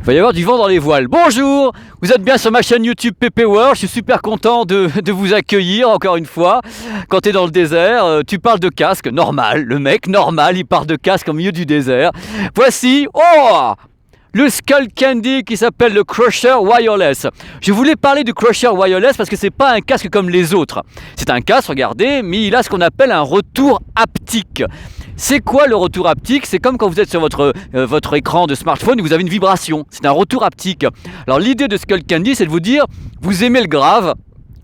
va y avoir du vent dans les voiles. Bonjour, vous êtes bien sur ma chaîne YouTube PP World. Je suis super content de vous accueillir encore une fois. Quand tu es dans le désert, tu parles de casque, normal. Le mec, normal, il parle de casque au milieu du désert. Voici, le Skullcandy qui s'appelle le Crusher Wireless. Je voulais parler du Crusher Wireless parce que c'est pas un casque comme les autres. C'est un casque, regardez, mais il a ce qu'on appelle un retour haptique. C'est quoi le retour haptique? C'est comme quand vous êtes sur votre écran de smartphone et vous avez une vibration. C'est un retour haptique. Alors l'idée de Skullcandy, c'est de vous dire, vous aimez le grave.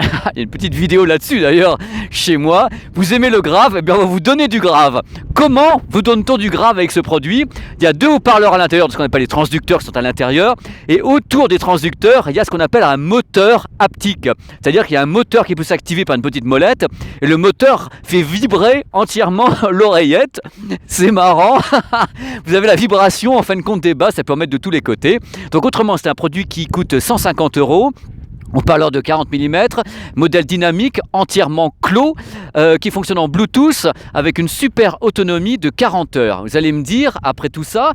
Il y a une petite vidéo là-dessus d'ailleurs chez moi. Vous aimez le grave, eh bien on va vous donner du grave. Comment vous donne-t-on du grave avec ce produit? Il y a deux haut-parleurs à l'intérieur, ce qu'on appelle les transducteurs qui sont à l'intérieur. Et autour des transducteurs, il y a ce qu'on appelle un moteur haptique. C'est-à-dire qu'il y a un moteur qui peut s'activer par une petite molette. Et le moteur fait vibrer entièrement l'oreillette. C'est marrant. Vous avez la vibration en fin de compte des basses, ça peut en mettre de tous les côtés. Donc autrement, c'est un produit qui coûte 150 €. Haut-parleur de 40 mm, modèle dynamique, entièrement clos, qui fonctionne en Bluetooth avec une super autonomie de 40 heures. Vous allez me dire, après tout ça,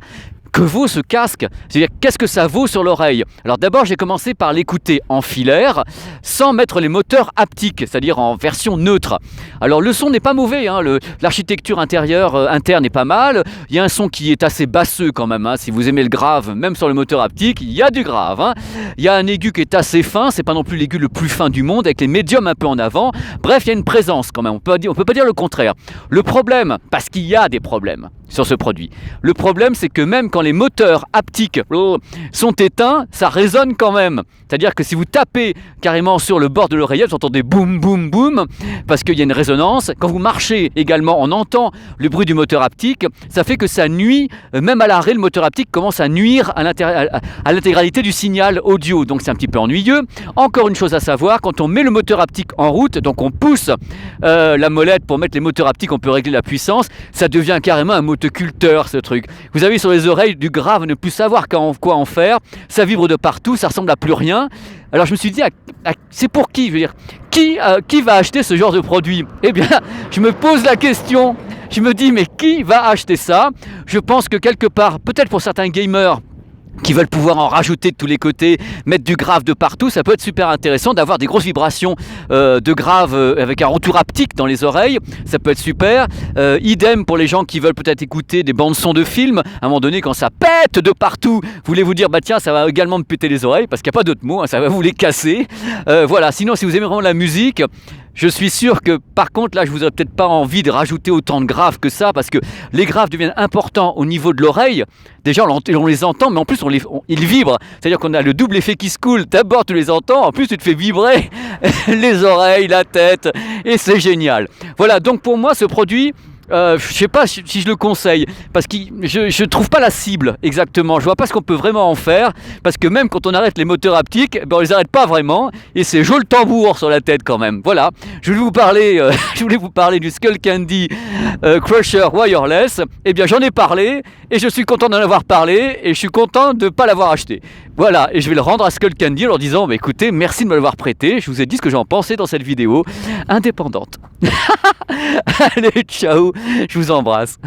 que vaut ce casque? C'est-à-dire, qu'est-ce que ça vaut sur l'oreille? Alors d'abord, j'ai commencé par l'écouter en filaire, sans mettre les moteurs haptiques, c'est-à-dire en version neutre. Alors le son n'est pas mauvais, hein, l'architecture intérieure interne est pas mal. Il y a un son qui est assez basseux quand même, hein. Si vous aimez le grave, même sur le moteur haptique, il y a du grave, hein. Il y a un aigu qui est assez fin, c'est pas non plus l'aigu le plus fin du monde, avec les médiums un peu en avant. Bref, il y a une présence quand même, on peut pas dire le contraire. Le problème, parce qu'il y a des problèmes sur ce produit, le problème c'est que même quand les moteurs haptiques sont éteints, ça résonne quand même. C'est-à-dire que si vous tapez carrément sur le bord de l'oreillette, vous entendez boum boum boum, parce qu'il y a une résonance. Quand vous marchez également, on entend le bruit du moteur haptique, ça fait que ça nuit, même à l'arrêt, le moteur haptique commence à nuire à l'intégralité du signal audio, donc c'est un petit peu ennuyeux. Encore une chose à savoir, quand on met le moteur haptique en route, donc on pousse la molette pour mettre les moteurs haptiques, on peut régler la puissance, ça devient carrément un motoculteur ce truc. Vous avez sur les oreilles du grave, ne plus savoir quoi en faire, ça vibre de partout, ça ressemble à plus rien. Alors je me suis dit, c'est pour qui? Je veux dire, qui va acheter ce genre de produit? Eh bien, je me pose la question, je me dis, mais qui va acheter ça? Je pense que quelque part, peut-être pour certains gamers, qui veulent pouvoir en rajouter de tous les côtés, mettre du grave de partout, ça peut être super intéressant d'avoir des grosses vibrations de grave avec un retour haptique dans les oreilles, ça peut être super. Idem pour les gens qui veulent peut-être écouter des bandes son de films, à un moment donné quand ça pète de partout, voulez-vous dire bah tiens ça va également me péter les oreilles, parce qu'il n'y a pas d'autre mot, hein, ça va vous les casser. Voilà, sinon si vous aimez vraiment la musique, je suis sûr que par contre là je vous aurais peut-être pas envie de rajouter autant de graves que ça, parce que les graves deviennent importants au niveau de l'oreille. Déjà on les entend, mais en plus ils vibrent, c'est-à-dire qu'on a le double effet qui se coule. D'abord tu les entends, en plus tu te fais vibrer les oreilles, la tête, et c'est génial. Voilà, donc pour moi ce produit, je sais pas si je le conseille, parce que je trouve pas la cible exactement, je vois pas ce qu'on peut vraiment en faire, parce que même quand on arrête les moteurs haptiques, on les arrête pas vraiment, et c'est jouer le tambour sur la tête quand même. Voilà, je voulais vous parler du Skullcandy Crusher Wireless. Eh bien j'en ai parlé, et je suis content d'en avoir parlé, et je suis content de pas l'avoir acheté. Voilà, et je vais le rendre à Skullcandy en leur disant, bah, écoutez, merci de me l'avoir prêté, je vous ai dit ce que j'en pensais dans cette vidéo indépendante. Allez, ciao, je vous embrasse.